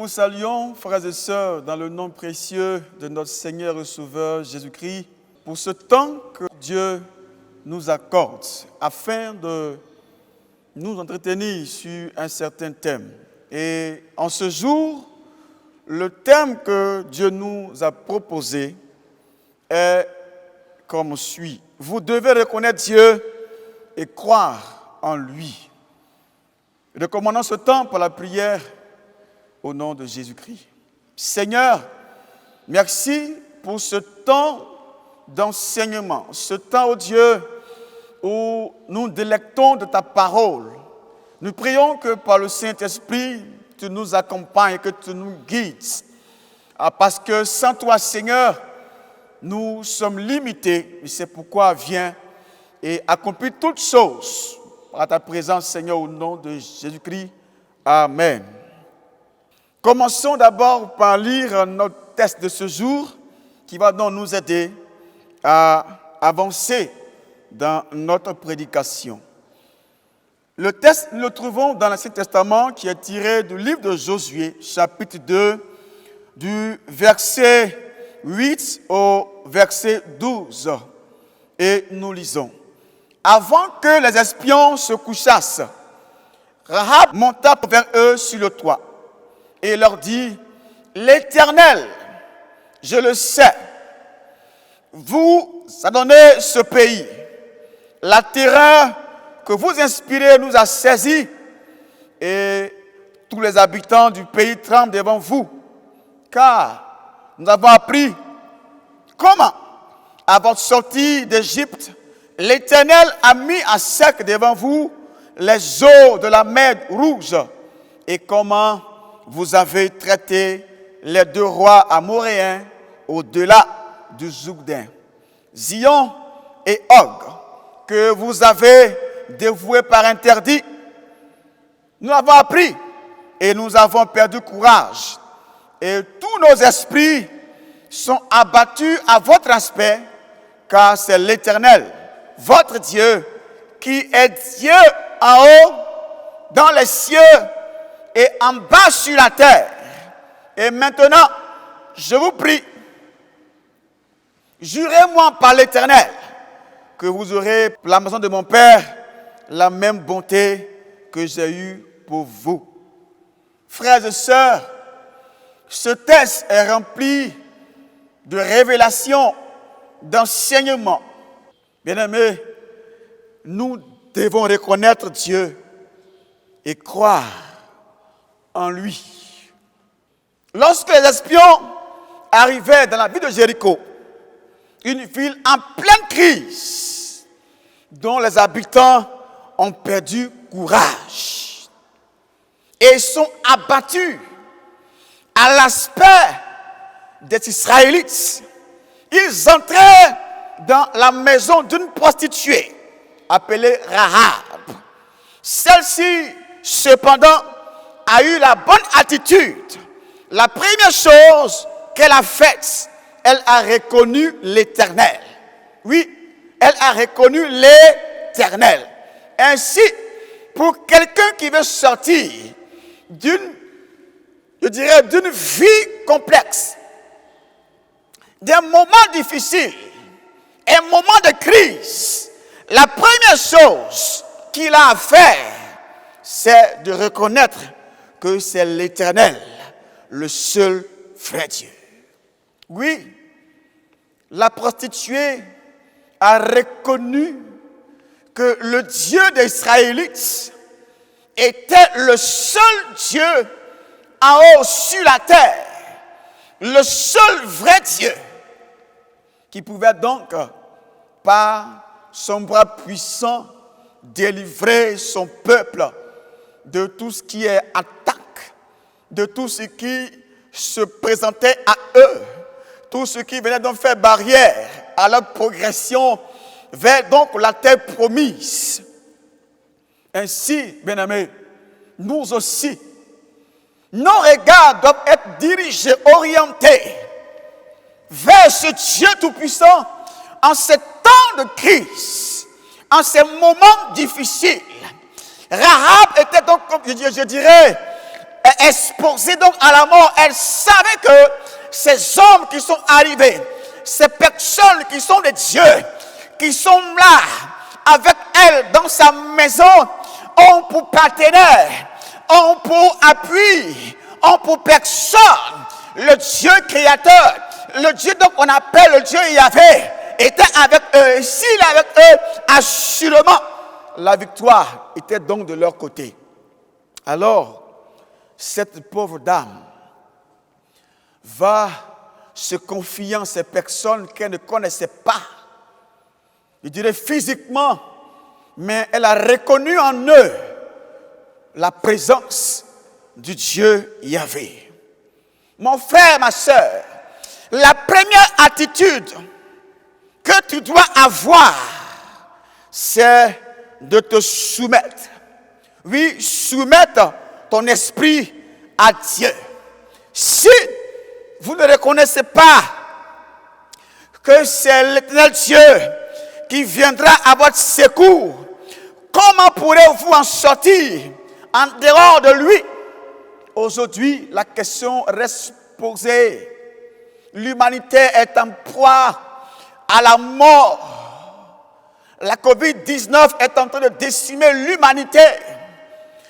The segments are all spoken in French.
Nous vous saluons, frères et sœurs, dans le nom précieux de notre Seigneur et Sauveur Jésus-Christ, pour ce temps que Dieu nous accorde, afin de nous entretenir sur un certain thème. Et en ce jour, le thème que Dieu nous a proposé est comme suit. Vous devez reconnaître Dieu et croire en lui. Recommandons ce temps par la prière au nom de Jésus-Christ. Seigneur, merci pour ce temps d'enseignement, ce temps, ô Dieu, où nous délectons de ta parole. Nous prions que par le Saint-Esprit, tu nous accompagnes, que tu nous guides. Parce que sans toi, Seigneur, nous sommes limités. Et c'est pourquoi viens et accomplis toutes choses par ta présence, Seigneur, au nom de Jésus-Christ. Amen. Commençons d'abord par lire notre texte de ce jour qui va donc nous aider à avancer dans notre prédication. Le texte, nous le trouvons dans l'Ancien Testament qui est tiré du livre de Josué, chapitre 2, du verset 8 au verset 12. Et nous lisons. Avant que les espions se couchassent, Rahab monta vers eux sur le toit et leur dit, « L'Éternel, je le sais, vous a donné ce pays. La terreur que vous inspirez nous a saisis et tous les habitants du pays tremblent devant vous, car nous avons appris comment, à votre sortie d'Égypte, l'Éternel a mis à sec devant vous les eaux de la mer Rouge et comment vous avez traité les deux rois amoréens au-delà du Jourdain, Zion et Og, que vous avez dévoués par interdit. Nous l'avons appris et nous avons perdu courage. Et tous nos esprits sont abattus à votre aspect, car c'est l'Éternel, votre Dieu, qui est Dieu en haut, dans les cieux et en bas sur la terre. Et maintenant, je vous prie, jurez-moi par l'Éternel que vous aurez pour la maison de mon Père la même bonté que j'ai eue pour vous. Frères et sœurs, ce texte est rempli de révélations, d'enseignements. Bien-aimés, nous devons reconnaître Dieu et croire en lui. Lorsque les espions arrivaient dans la ville de Jéricho, une ville en pleine crise, dont les habitants ont perdu courage et sont abattus à l'aspect des Israélites. Ils entraient dans la maison d'une prostituée appelée Rahab. Celle-ci, cependant, a eu la bonne attitude. La première chose qu'elle a faite, elle a reconnu l'Éternel. Oui, elle a reconnu l'Éternel. Ainsi, pour quelqu'un qui veut sortir d'une vie complexe, d'un moment difficile, un moment de crise, la première chose qu'il a à faire, c'est de reconnaître que c'est l'Éternel, le seul vrai Dieu. Oui, la prostituée a reconnu que le Dieu des Israélites était le seul Dieu en haut sur la terre, le seul vrai Dieu qui pouvait donc, par son bras puissant, délivrer son peuple de tout ce qui est attaque, de tout ce qui se présentait à eux, tout ce qui venait donc faire barrière à leur progression vers donc la terre promise. Ainsi, bien-aimés, nous aussi, nos regards doivent être dirigés, orientés vers ce Dieu tout-puissant en ces temps de crise, en ces moments difficiles. Rahab était donc, je dirais, exposée donc à la mort, elle savait que ces hommes qui sont arrivés, ces personnes qui sont des dieux, qui sont là avec elle dans sa maison, ont pour partenaire, ont pour appui, ont pour personne le Dieu créateur, le Dieu donc on appelle le Dieu Yahvé, était avec eux. Et s'il est avec eux, assurément, la victoire était donc de leur côté. Alors, cette pauvre dame va se confier en ces personnes qu'elle ne connaissait pas. Je dirais physiquement, mais elle a reconnu en eux la présence du Dieu Yahvé. Mon frère, ma soeur, la première attitude que tu dois avoir, c'est de te soumettre. Oui, soumettre ton esprit à Dieu. Si vous ne reconnaissez pas que c'est l'Éternel Dieu qui viendra à votre secours, comment pourrez-vous en sortir en dehors de lui? Aujourd'hui, la question reste posée. L'humanité est en proie à la mort. La COVID-19 est en train de décimer l'humanité.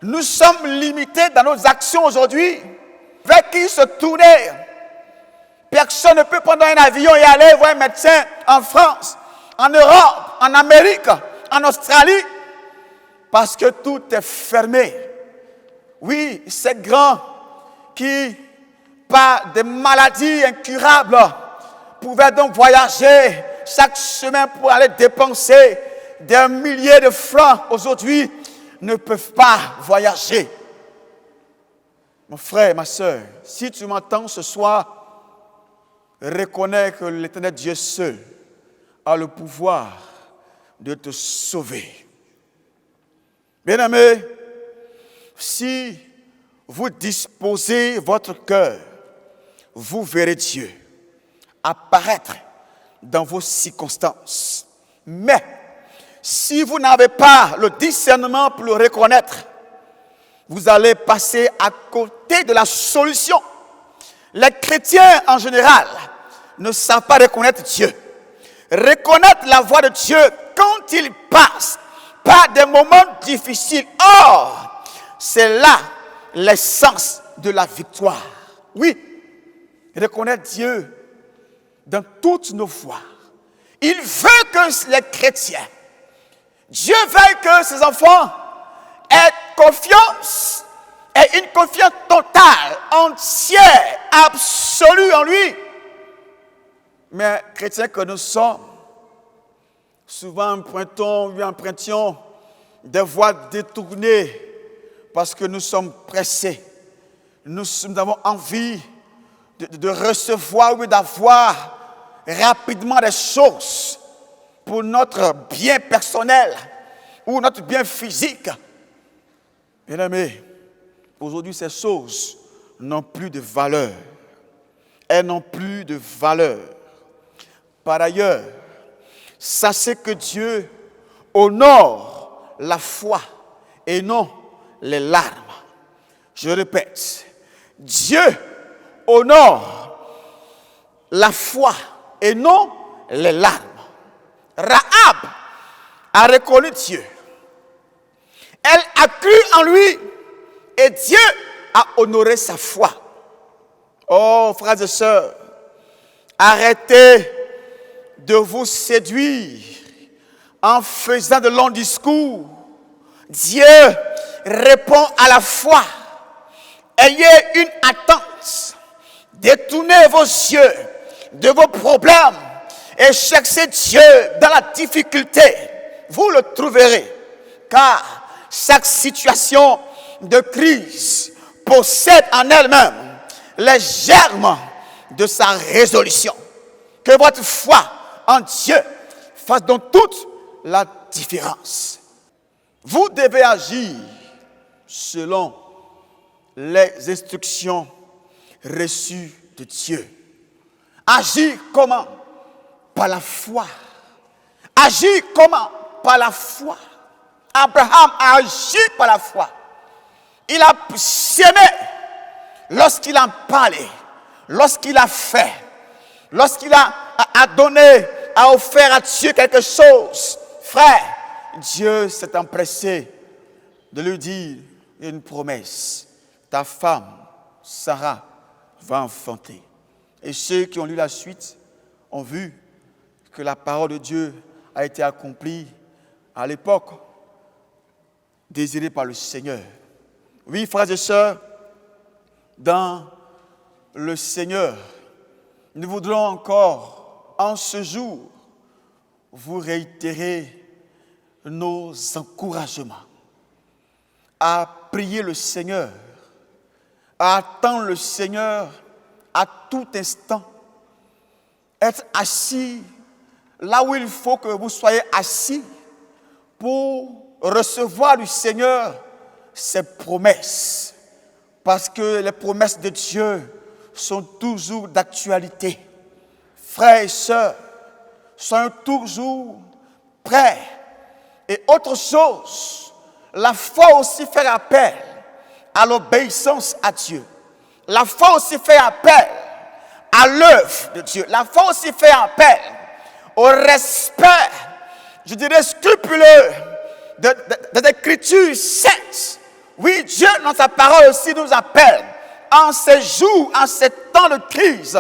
Nous sommes limités dans nos actions aujourd'hui. Vers qui se tourner? Personne ne peut prendre un avion et aller voir un médecin en France, en Europe, en Amérique, en Australie, parce que tout est fermé. Oui, ces grands qui, par des maladies incurables, pouvaient donc voyager chaque semaine pour aller dépenser des milliers de francs, aujourd'hui ne peuvent pas voyager. Mon frère, ma soeur, si tu m'entends ce soir, reconnais que l'Éternel Dieu seul a le pouvoir de te sauver. Bien-aimés, si vous disposez votre cœur, vous verrez Dieu apparaître dans vos circonstances. Mais si vous n'avez pas le discernement pour le reconnaître, vous allez passer à côté de la solution. Les chrétiens en général ne savent pas reconnaître Dieu. Reconnaître la voix de Dieu quand il passe par des moments difficiles. Or, c'est là l'essence de la victoire. Oui, reconnaître Dieu dans toutes nos voies. Il veut que les chrétiens, Dieu veut que ses enfants aient confiance, aient une confiance totale, entière, absolue en lui. Mais chrétiens que nous sommes, souvent empruntions des voies détournées parce que nous sommes pressés. Nous avons envie de recevoir ou d'avoir rapidement des choses pour notre bien personnel ou notre bien physique. Bien-aimés, aujourd'hui ces choses n'ont plus de valeur. Elles n'ont plus de valeur. Par ailleurs, sachez que Dieu honore la foi et non les larmes. Je répète, Dieu honore la foi et non les larmes. Rahab a reconnu Dieu. Elle a cru en lui et Dieu a honoré sa foi. Oh, frères et sœurs, arrêtez de vous séduire en faisant de longs discours. Dieu répond à la foi. Ayez une attente. Détournez vos yeux de vos problèmes et cherchez Dieu dans la difficulté. Vous le trouverez. Car chaque situation de crise possède en elle-même les germes de sa résolution. Que votre foi en Dieu fasse donc toute la différence. Vous devez agir selon les instructions reçues de Dieu. Agir comment? Par la foi. Agir comment? Par la foi. Abraham a agi par la foi. Il a semé lorsqu'il a parlé, lorsqu'il a fait, lorsqu'il a donné, a offert à Dieu quelque chose, frère, Dieu s'est empressé de lui dire une promesse. Ta femme, Sarah, va enfanter. Et ceux qui ont lu la suite ont vu que la parole de Dieu a été accomplie à l'époque désirée par le Seigneur. Oui, frères et sœurs, dans le Seigneur, nous voudrons encore, en ce jour, vous réitérer nos encouragements à prier le Seigneur, à attendre le Seigneur à tout instant, être assis là où il faut que vous soyez assis pour recevoir du Seigneur ses promesses. Parce que les promesses de Dieu sont toujours d'actualité. Frères et sœurs, soyons toujours prêts. Et autre chose, la foi aussi fait appel à l'obéissance à Dieu. La foi aussi fait appel à l'œuvre de Dieu. La foi aussi fait appel au respect, je dirais scrupuleux, des Écritures saintes. Oui, Dieu, dans sa parole aussi, nous appelle, en ces jours, en ces temps de crise,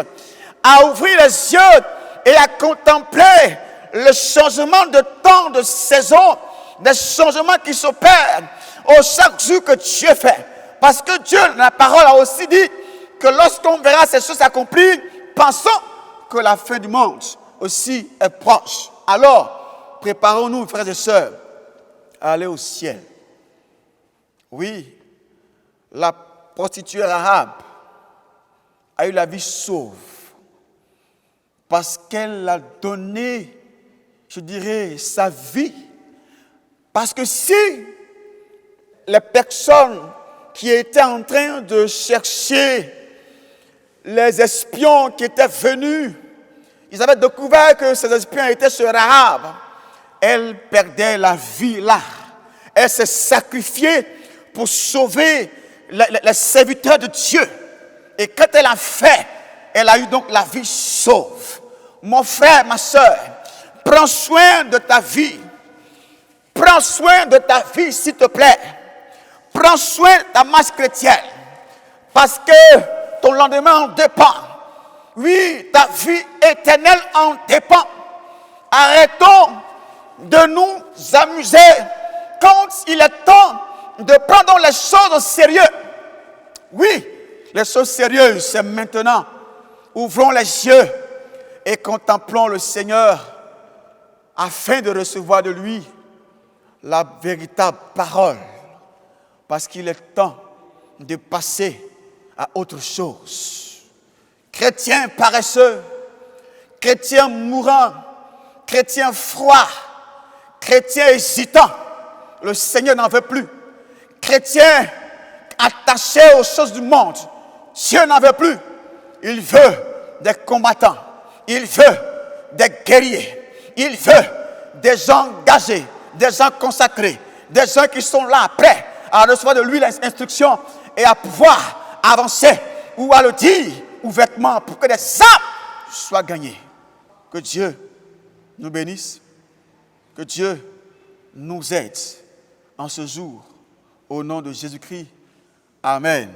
à ouvrir les yeux et à contempler le changement de temps, de saison, des changements qui s'opèrent au chaque jour que Dieu fait. Parce que Dieu, dans la parole, a aussi dit que lorsqu'on verra ces choses s'accomplir, pensons que la fin du monde aussi est proche. Alors, préparons-nous, frères et sœurs, à aller au ciel. Oui, la prostituée arabe a eu la vie sauve parce qu'elle a donné, je dirais, sa vie. Parce que si les personnes qui étaient en train de chercher les espions qui étaient venus, ils avaient découvert que ces espions étaient sur Rahab. Elle perdait la vie là. Elle s'est sacrifiée pour sauver les serviteurs de Dieu. Et quand elle a fait, elle a eu donc la vie sauve. Mon frère, ma soeur, prends soin de ta vie. Prends soin de ta vie, s'il te plaît. Prends soin de ta marche chrétienne. Parce que ton lendemain en dépend. Oui, ta vie éternelle en dépend. Arrêtons de nous amuser quand il est temps de prendre les choses au sérieux. Oui, les choses sérieuses, c'est maintenant. Ouvrons les yeux et contemplons le Seigneur afin de recevoir de lui la véritable parole. Parce qu'il est temps de passer à autre chose. Chrétiens paresseux, chrétiens mourants, chrétiens froids, chrétiens hésitants, le Seigneur n'en veut plus. Chrétiens attachés aux choses du monde, Dieu n'en veut plus. Il veut des combattants, il veut des guerriers, il veut des gens engagés, des gens consacrés, des gens qui sont là, prêts à recevoir de lui l'instruction et à pouvoir avancer ou à le dire ouvertement pour que des âmes soient gagnées. Que Dieu nous bénisse, que Dieu nous aide en ce jour, au nom de Jésus-Christ. Amen.